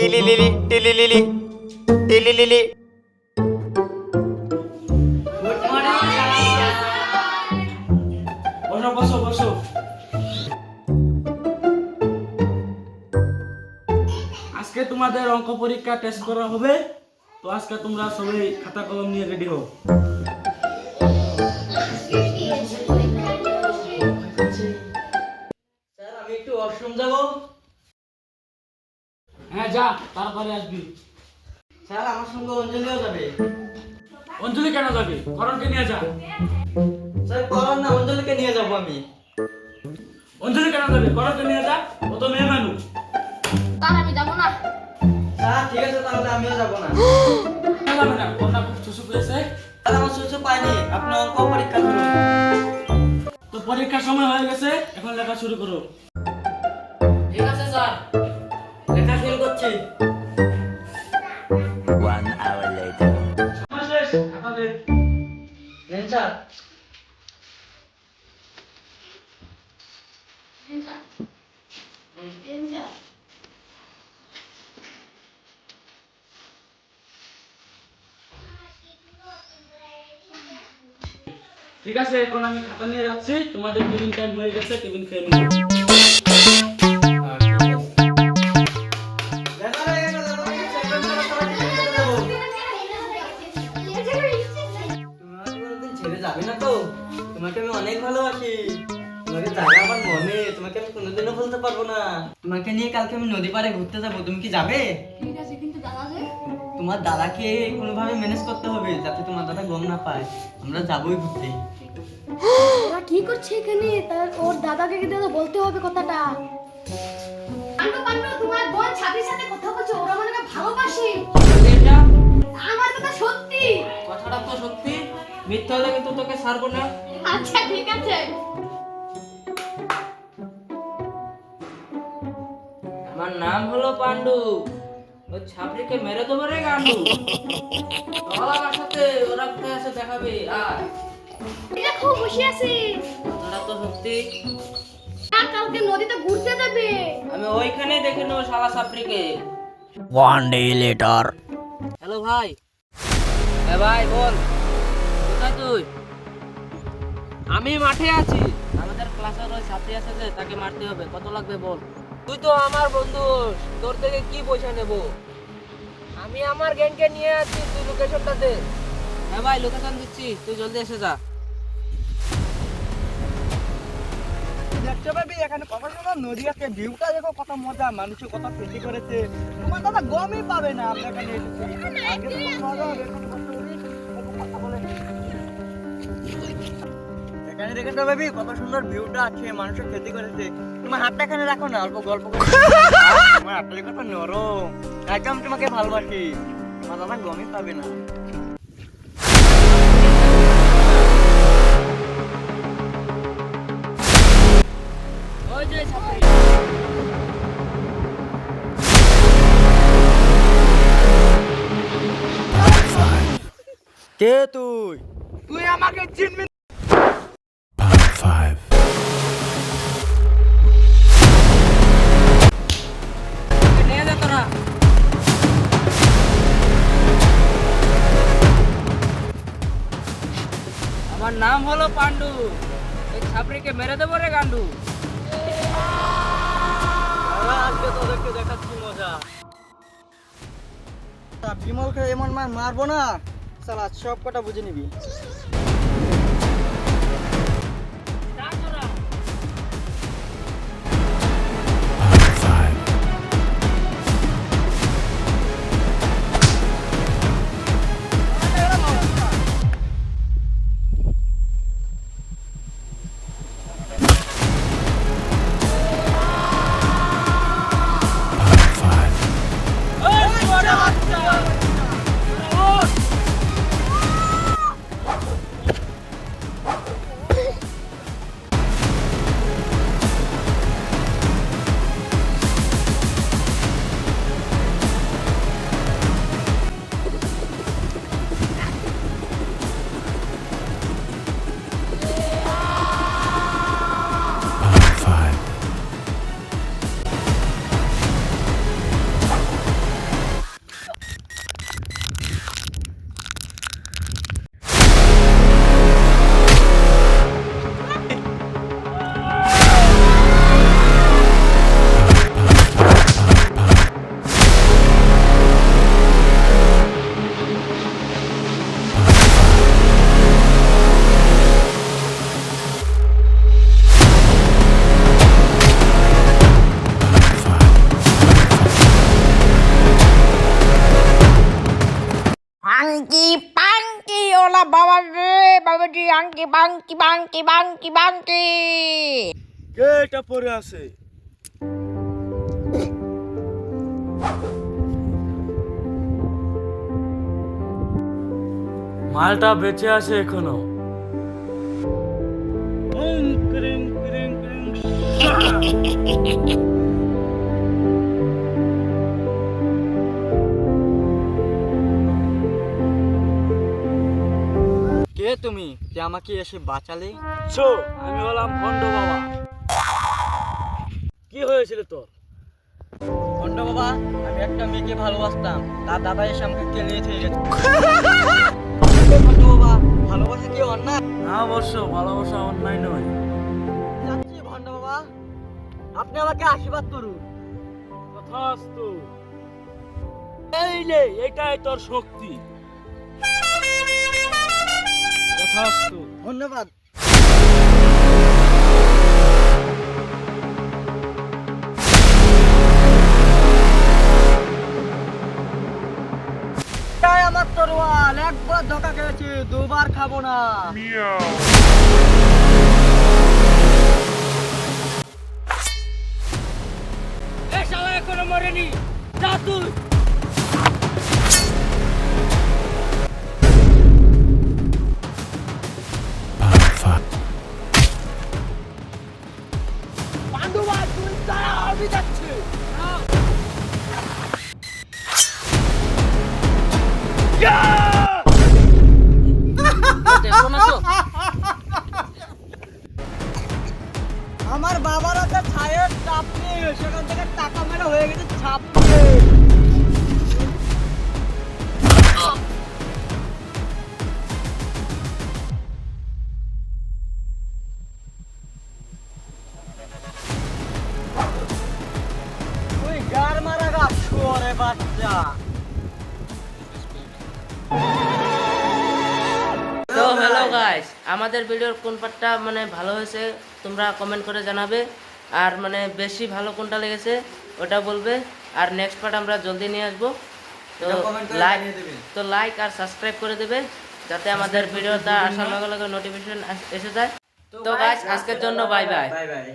টিলিলিলি টিলিলিলি টিলিলিলি। বসো বসো বসো। আজকে তোমাদের অঙ্ক পরীক্ষা টেস্ট করা হবে, তো আজকে তোমরা সবাই খাতা কলম নিয়ে রেডি হও। স্যার আমি একটু ওয়াশরুম যাব। হ্যাঁ যা, তারপরে আসবি। স্যার আমার সঙ্গে অঞ্জলিও যাবে। অঞ্জলি কেন যাবে? করণকে নিয়ে যা। স্যার করণ না, অঞ্জলিকে নিয়ে যাব আমি। অঞ্জলি কেন যাবে? করণকে নিয়ে যা, ও তো মেয়ে মানুষ। তার আমি যাব না। স্যার ঠিক আছে, তাহলে আমিও যাব না। কেন যাবে না? কন্যা খুব চুষু পেয়েছে। স্যার আমার সুযোগ পাইনি, আপনি অঙ্ক পরীক্ষা করুন। তো পরীক্ষার সময় হয়ে গেছে, এখন লেখা শুরু করো। ঠিক আছে স্যার, লেখা শুরু করছি। 1 hour later. সময় শেষ, খাতা দে। নেন স্যার। ঠিক আছে, এখন আমি খাতা নিয়ে যাচ্ছি, তোমাদের টিফিন টাইম হয়ে গেছে, টিফিন খেয়ে নিও। লেখা হয়ে গেছে, লেখা হয়ে গেছে, এখন আমরা সবাই টিফিন খেতে যাবো। তুমি আমাকে কোনোদিন ছেড়ে যাবে না তো? তোমাকে আমি অনেক ভালোবাসি। তোমাকে জায়গা আমার মনে, তোমাকে আমি কোনোদিনও ভুলতে পারবো না। তোমাকে নিয়ে কালকে আমি নদী পাড়ে ঘুরতে যাবো, তুমি কি যাবে? ঠিক আছে, কিন্তু দাদা যে তোমার দাদাকে কোনোভাবে ম্যানেজ করতে হবে যাতে তোমার দাদা গম না পায়। আমরা যাবোই ঘুরতে। ওরা কি করছে এখানে? তার ওর দাদাকে কিন্তু বলতে হবে কথাটা। পান্ডু পান্ডু, তোমার বোন ছাত্রীর সাথে কথা বলছে, ওরা মনে হয় ভালোবাসে। এটা আমার কথা সত্যি। কথাটা তো সত্যি, মিথ্যা হলে কিন্তু তোকে ছাড়বো না। আচ্ছা ঠিক আছে। আমার নাম হলো পান্ডু, ওই ছাপড়িকে মেরে দেবো রে গান্ডু। চল আমার সাথে, ওরা কোথায় আছে দেখাবে। আর এটা খুব খুশি আছি। কথাটা তো সত্যি, আর কালকে নদীতে ঘুরতে যাবে। আমি ওইখানেই দেখে নেবো শালা ছাপড়িকে। 1 day later. হ্যালো ভাই। হ্যাঁ ভাই বল, কোথায় তুই? আমি মাঠে আছি। আমাদের ক্লাসের ওই ছাত্রী আছে যে, তাকে মারতে হবে। কত লাগবে বল? তুই তো আমার বন্ধু, তোর থেকে কি পয়সা নেব? আমি আমার গ্যাংকে নিয়ে আছি, তুই লোকেশনটা দে। হ্যাঁ ভাই লোকেশন দিচ্ছি, তুই জলদি এসে যা। দেখতে পাবি এখানে কত সুন্দর নদী আছে, ভিউটা দেখো কত মজা, মানুষের কত ফেসি করেছে। তোমার দাদা গমই পাবে না আমরা এখানে এসেছি। আগে তো খুব মজা হবে, এখানে বসে বসে একটু কথা বলে নিই। এখানে দেখতে পাবি কত সুন্দর ভিউটা আছে, মানুষের খেতি করেছে। তোমার হাতটা এখানে রাখো না, অল্প গল্প করে। তোমার হাতটা দেখো তো নরম, একদম তোমাকে ভালোবাসি। তোমার দাদা গমই পাবে না। ওই যে ছাত্রী। কে তুই? তুই আমাকে চিনবি? Part 5. নিয়ে যা তোরা। আমার নাম হলো পান্ডু, এই ছাপড়িকে মেরে দেবো রে গান্ডু। আজকে তোদেরকে দেখাচ্ছি মজা। বিমলকে এমন মার মারবো না, সালা সব কটা বুঝে নিবি। Part 5. Part 5. Angki Panky, ola bawa re, bawa di angki Panky, Panky, Panky, Panky. কে এটা পরে আছে? মালটা বেঁচে আছে এখনো। ক্রিং ক্রিং ক্রিং। কে তুমি যে আমাকে এসে বাঁচালে? ছো, আমি হলাম ভণ্ড বাবা। কি হয়েছিল তোর? ভণ্ড বাবা, আমি একটা মেয়েকে ভালোবাসতাম, তার দাদা এসে আমাকে কেলিয়ে থেকে গেছে। ভণ্ড বাবা, ভালোবাসা কি অন্যায়? না অবশ্য, ভালোবাসা অন্যায় নয়। যাচ্ছি ভণ্ড বাবা, আপনি আমাকে আশীর্বাদ করুন। তথাস্তু। এই নে, এটাই তোর শক্তি। তথাস্তু। ধন্যবাদ। এটাই আমার তরোয়াল, একবার ধোকা খেয়েছি, দুবার খাবো না। এ শালা এখনো মরেনি, যা তুই। Pound 5. পান্ডুবা, তুই দাঁড়া, আমি যাচ্ছি। দেখো না তো? আমার বাবার একটা ছায়ের চাপ নিয়ে সেখান থেকে টাকা মেরা হয়ে গেছে ছাপ। তুই গার মারা গা শুয়োরে বাচ্চা। তো হ্যালো গাইস, আমাদের ভিডিওর কোন পার্টটা মানে ভালো হয়েছে তোমরা কমেন্ট করে জানাবে, আর মানে বেশি ভালো কোনটা লেগেছে ওটা বলবে, আর নেক্সট পার্ট আমরা জলদি নিয়ে আসবো। তো এটা comment করে লাইক জানিয়ে দেবে। লাইক আর সাবস্ক্রাইব করে দেবে, যাতে আমাদের ভিডিওটা আসার লগে লগে নোটিফিকেশন এসে যায়। তো গাইস, আজকের জন্য বাই বাই। Bye bye.